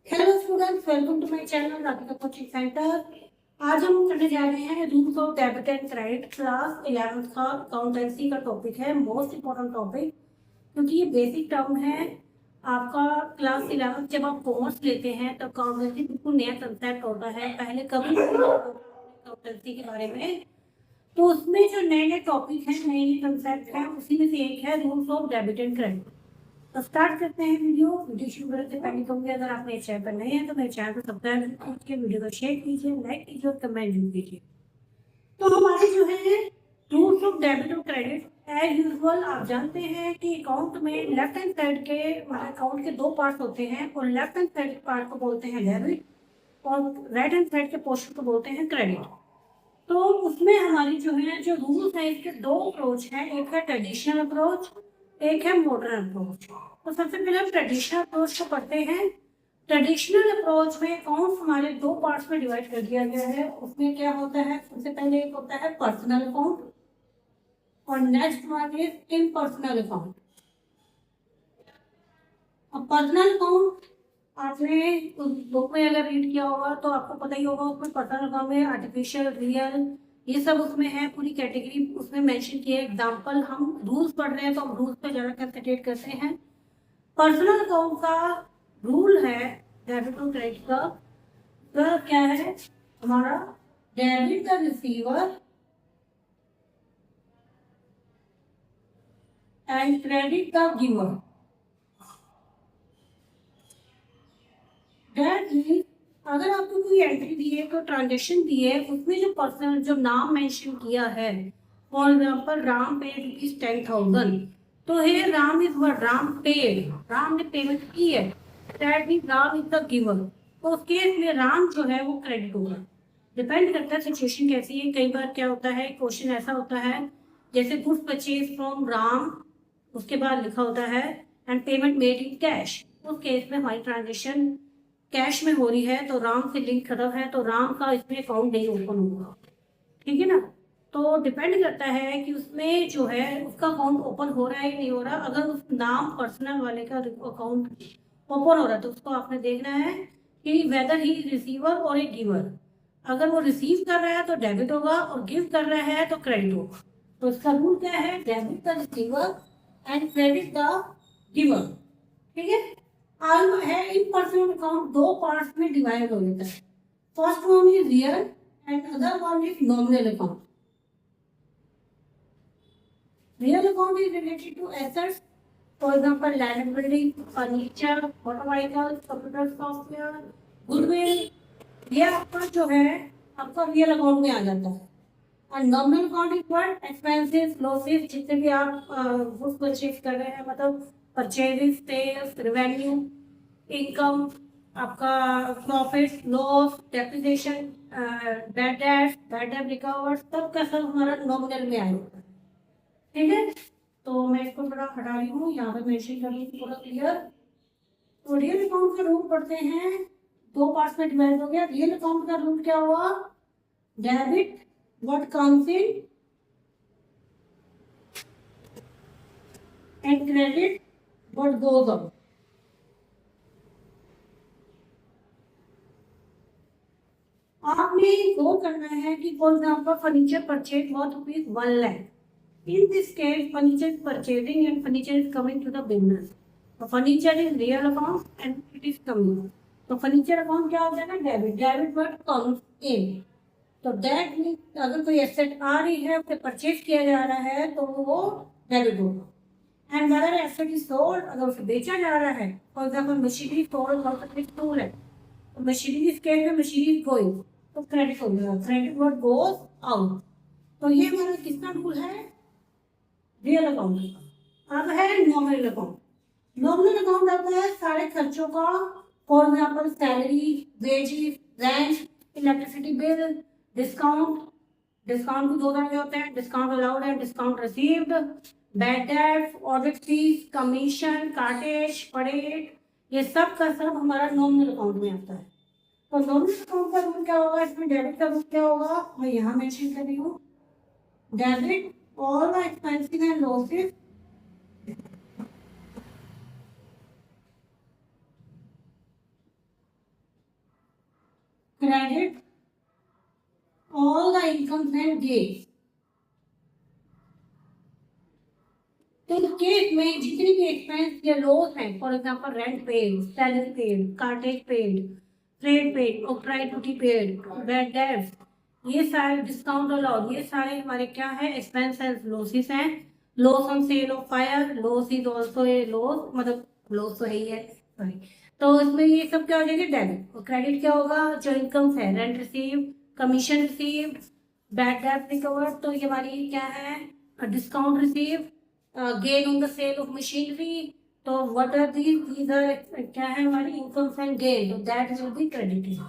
Hello students, welcome to my channel Radhika coaching centre. आज हम करने जा रहे हैं rules of debit and credit. Class 11th का अकाउंटेंसी का टॉपिक है, मोस्ट इम्पोर्टेंट टॉपिक, क्योंकि ये बेसिक टर्म है आपका। क्लास 11th जब आप कॉमर्स लेते हैं तो अकाउंटेंसी बिल्कुल नया कंसेप्ट होता है, पहले कभी अकाउंटेंसी के बारे में। तो उसमें जो नए नए टॉपिक हैं, नए नए कंसेप्ट हैं, उसी में से एक है rules of debit and credit. तो स्टार्ट करते हैं। वीडियो शुरू करने से पहले कहूँगी, अगर आप मेरे चैनल पर नए हैं तो मेरे चैनल को सब्सक्राइब कीजिए, वीडियो को शेयर कीजिए, लाइक कीजिए और कमेंट जरूर कीजिए। तो हमारे जो है रूल्स ऑफ डेबिट और क्रेडिट, एज यूजुअल आप जानते हैं कि अकाउंट में लेफ्ट हैंड साइड के अकाउंट के दो पार्ट होते हैं, और लेफ्ट हैंड साइड के पार्ट को बोलते हैं डेबिट और राइट हैंड साइड के पोर्शन को बोलते हैं क्रेडिट। तो उसमें हमारी जो है जो रूल्स है, इसके दो अप्रोच हैं, एक है ट्रेडिशनल अप्रोच, एक है मॉडर्न अप्रोच। तो सबसे पहले हम ट्रेडिशनल अप्रोच को पढ़ते हैं। ट्रेडिशनल अप्रोच में अकाउंट हमारे दो पार्ट्स में डिवाइड कर दिया गया है। उसमें क्या होता है, सबसे पहले एक होता है पर्सनल अकाउंट और next one is impersonal account. अब पर्सनल अकाउंट आपने बुक में अगर रीड किया होगा तो आपको पता ही होगा, उसमें पर्सनल अकाउंट में आर्टिफिशियल, रियल, ये सब उसमें है, पूरी कैटेगरी उसमें मेंशन की है। एग्जांपल, हम रूल्स पढ़ रहे हैं तो हम रूल्स पे ज़्यादा कंसंट्रेट करते हैं। पर्सनल अकाउंट का रूल है डेबिट और क्रेडिट का, तो क्या है हमारा, debit the receiver and credit the giver. अगर आपको कोई एंट्री दी है, तो ट्रांजेक्शन दी है, उसमें जो पर्सनल जो नाम मेंशन किया है, for example Ram paid rupees 10,000, तो हे Ram is what, Ram paid, Ram ने पेमेंट की है, that means Ram is the giver. तो उस केस में राम जो है वो क्रेडिट होगा। डिपेंड करता है सिचुएशन कैसी है। कई बार क्या होता है, क्वेश्चन ऐसा होता है जैसे गुड्स परचेज फ्रॉम राम, उसके बाद लिखा होता है and payment made in cash. उस केस में हमारी ट्रांजेक्शन कैश में हो रही है, तो राम से लिंक खत्म है, तो राम का इसमें अकाउंट नहीं ओपन होगा। ठीक है ना। तो डिपेंड करता है कि उसमें जो है उसका अकाउंट ओपन हो रहा है कि नहीं हो रहा। अगर उस नाम पर्सनल वाले का अकाउंट ओपन हो रहा है तो उसको आपने देखना है कि वेदर ही रिसीवर और ए गिवर। अगर वो रिसीव कर रहा है तो डेबिट होगा, और गिव कर रहा है तो क्रेडिट होगा। तो इसका रूल क्या है, debit the receiver and credit the giver. ठीक है। आल है इन पर्सनल अकाउंट दो पार्ट्स में डिवाइड हो जाता है। First one is real and other one is nominal account. Real account is related to assets, for example land and building, furniture, motorcycle, computer software, goodwill, ये आपका जो है आपका रियल अकाउंट में आ जाता है। और nominal account is what, expenses, losses, जितने भी आप गुड्स परचेज कर रहे हैं, मतलब परचेजेस, सेल्स, रेवेन्यू, इनकम, आपका profit, loss, depreciation, bad debt recover, सब का सब हमारा नॉमिनल में आएगा। ठीक है। तो मैं इसको थोड़ा हटा रही हूँ, यहाँ पे मेंशन कर रही हूँ पूरा क्लियर। तो रियल अकाउंट का रूल पढ़ते हैं, दो पार्ट्स में डिवाइड हो गया। रियल अकाउंट का रूल क्या हुआ, debit what comes in and credit what goes out. आपने वो करना है कि for example furniture purchase worth rupees 1 lakh. In this case, furniture is purchasing and furniture is coming to the business. तो furniture is real account and it is coming. तो furniture account क्या होता है ना, debit, debit word comes in। तो that means अगर कोई asset आ रही है, उसे परचेज किया जा रहा है, तो वो डेबिट होगा। एंड अगर एसेट इज सोल्ड, अगर उसे बेचा जा रहा है, फॉर एग्जाम्पल मशीनरी सोल्ड, बहुत तकलीफ टूल है, तो मशीनरी के में मशीनरी गोइंग, तो क्रेडिट हो गया, क्रेडिट वर्ड गोज आउट। तो ये हमारा किसका रूल है, रियल अकाउंट का। अब है नॉमिनल अकाउंट। नॉमिनल अकाउंट आता है सारे खर्चों का, for example salary, wages, rent, electricity bill, discount. Discount भी दो तरह के होते हैं, डिस्काउंट अलाउड है, discount received, bad debt, audit fees, commission, cartage, परेड, ये सब का सब हमारा नॉमिनल अकाउंट में आता है। तो नॉमिनल अकाउंट का रूल क्या होगा, इसमें डेबिट का रूल क्या होगा, मैं यहाँ मेंशन कर रही हूँ, debit all the expenses and losses credit all the incomes and gains। तो इस केस में जितनी भी एक्सपेंस या लॉस हैं, for example rent paid, salary paid, cartage paid, trade paid, operativity paid, bad डेब्ट, ये सारे डिस्काउंट अलाउड, ये सारे हमारे क्या है, एक्सपेंस एंड लॉसेस हैं। Loss on sale of fire, loss is also a loss, मतलब लॉस तो है ही है, सॉरी। तो इसमें ये सब क्या हो जाएगा, डेबिट। और क्रेडिट क्या होगा, जो इनकम्स है, rent receive, commission receive, bad डेब्ट रिकवर, तो ये हमारी क्या है, discount receive, gain on the sale of machinery. तो व्हाट आर दीज आर क्या है हमारी इनकम्स एंड गेन, तो दैट विल बी क्रेडिटेड।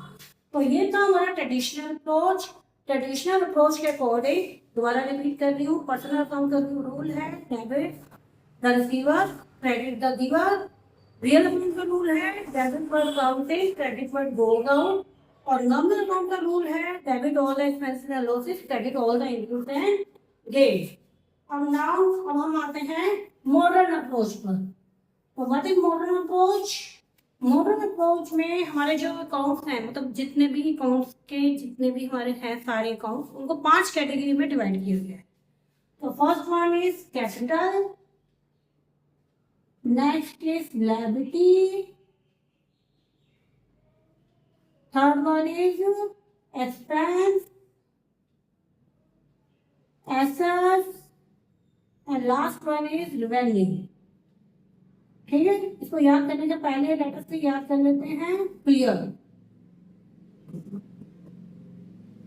तो ये था हमारा ट्रेडिशनल अप्रोच। ट्रेडिशनल अप्रोच के अकॉर्डिंग दोबारा रिपीट कर रही हूँ, पर्सनल अकाउंट का रूल है debit the receiver, credit the giver. Real account का रूल है debit for accounting, credit for going out. और नॉमिनल अकाउंट का रूल है debit all the expenses and losses, credit all the incomes and gain. अब now अब हम आते हैं मॉडर्न अप्रोच पर। तो what is modern approach? Modern approach में हमारे जो अकाउंट्स हैं, मतलब जितने भी अकाउंट्स के जितने भी हमारे हैं सारे अकाउंट्स, उनको 5 कैटेगरी में डिवाइड किया गया है। तो first one is capital, next is liability, third one is expense, assets and last one is revenue. ठीक है, इसको याद करने से पहले लेटर से याद कर लेते हैं clear.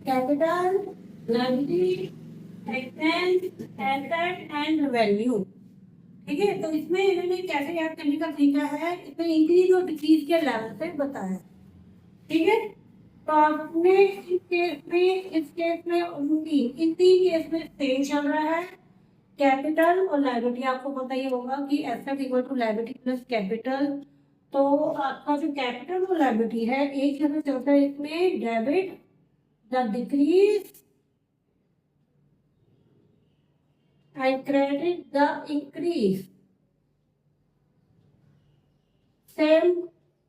Capital, liability, expense, asset and revenue. ठीक है, तो इसमें इन्होंने कैसे याद करने का तरीका है, इसमें इंक्रीज और डिक्रीज के लेवल से बताया। ठीक है, तो आपने इस केस में इन 3 केस में सेम चल रहा है। कैपिटल और लायबिलिटी आपको पता ही होगा कि asset equal to liability plus capital. तो आपका जो कैपिटल और लायबिलिटी है एक जगह चलता है, इसमें debit the decrease and credit the increase. Same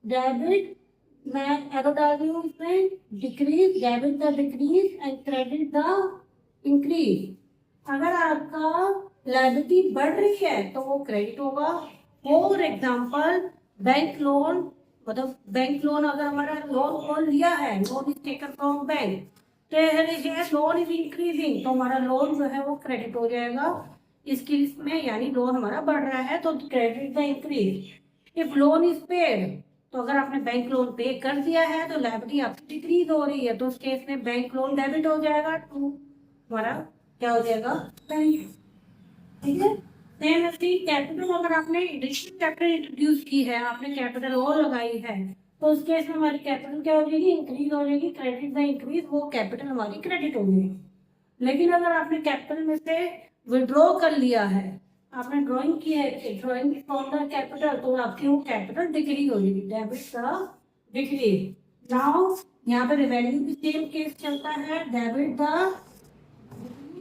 debit, मैं एरो डाल रही हूँ इसमें, decrease, debit the decrease and credit the increase. अगर आपका लायबिलिटी बढ़ रही है तो वो क्रेडिट होगा। फॉर एग्जाम्पल बैंक लोन, मतलब बैंक लोन अगर हमारा लोन लिया है, loan is taken from bank, तो लोन इज इंक्रीजिंग, तो हमारा लोन जो है वो क्रेडिट हो जाएगा इसकी लिस्ट में, यानी लोन हमारा बढ़ रहा है तो credit the increase. If loan is paid, तो अगर आपने बैंक लोन पे कर दिया है तो लायबिलिटी आपकी डिक्रीज हो रही है, तो उस केस में बैंक लोन डेबिट हो जाएगा, टू हमारा क्या हो जाएगा, बैंक। ठीक है, सेम ऐसे कैपिटल, अगर आपने एडिशनल कैपिटल इंट्रोड्यूस की है, आपने कैपिटल और लगाई है, तो उस केस में हमारी कैपिटल क्या हो जाएगी, इंक्रीज हो जाएगी, क्रेडिट द इंक्रीज, वो कैपिटल हमारी क्रेडिट हो जाएगी। लेकिन अगर आपने कैपिटल में से विड्रॉ कर लिया है, आपने ड्राइंग की है, ड्राइंग फ्रॉम द कैपिटल, तो आपकी वो कैपिटल डिक्रीज हो जाएगी, डेबिट का डिक्रीज। नाउ यहाँ पे रेवेन्यू भी सेम केस चलता है, debit the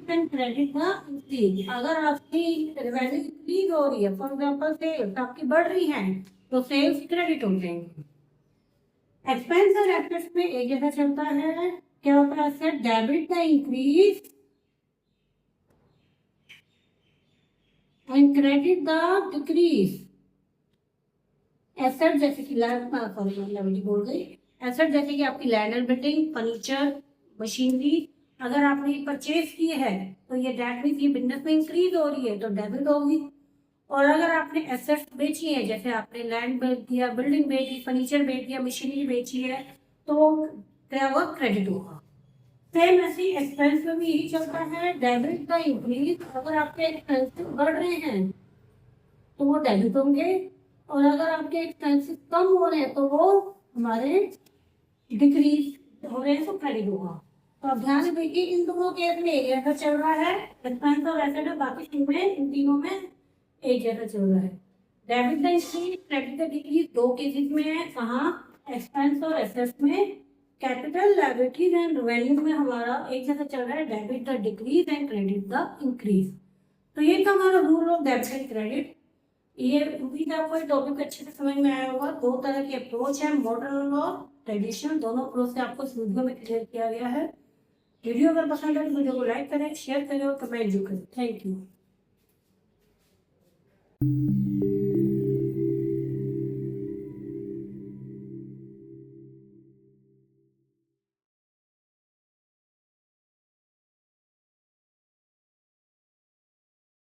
end credit the increase. अगर आपकी रेवेन्यू इंक्रीज हो रही है, फॉर एग्जांपल सेल्स आपकी बढ़ रही है, तो सेल्स क्रेडिट हो जाएंगे। एक्सपेंस और एसेट्स में एक जैसा चलता है, क्या होता है, asset debit the increase and credit the decrease. Asset जैसे कि लायबिलिटी बोल गई, एसेट जैसे कि आपकी land and building, furniture, machinery, अगर आपने परचेज की है तो ये डेट मीन्स ये बिजनेस में इंक्रीज हो रही है तो डेबिट होगी। और अगर आपने एसेट्स बेची है, जैसे आपने लैंड बेच दिया, बिल्डिंग बेच दी, फर्नीचर बेच दिया, मशीनरी बेची है, तो क्या होगा, क्रेडिट होगा। सेम ऐसे एक्सपेंस में भी यही चलता है, डेबिट द इंक्रीज। अगर आपके एक्सपेंसेस बढ़ रहे हैं तो वो डेबिट होंगे, और अगर आपके एक्सपेंसेस कम हो रहे हैं तो वो हमारे डिक्रीज हो रहे हैं तो क्रेडिट होगा। तो अब ध्यान से देखिए, इन दोनों केस में एक जैसा चल रहा है, एक्सपेंस और एसेट है, बाकी इन तीनों में एक जैसा चल रहा है। Debit the increase, credit the decrease दो केसेस में है, कहाँ, एक्सपेंस और एसेट्स में। कैपिटल, लायबिलिटीज एंड रेवेन्यू में हमारा एक जैसा चल रहा है, debit the decrease and credit the increase. तो ये था हमारा rule of debit and credit. ये उम्मीद है आपको ये टॉपिक अच्छे से समझ में आया होगा। 2 तरह के अप्रोच है, मॉडर्न और ट्रेडिशनल दोनों अप्रोच से आपको इस वीडियो में क्लियर किया गया है। वीडियो अगर पसंद है तो वीडियो को लाइक करें, शेयर करें और कमेंट भी करें। Thank you.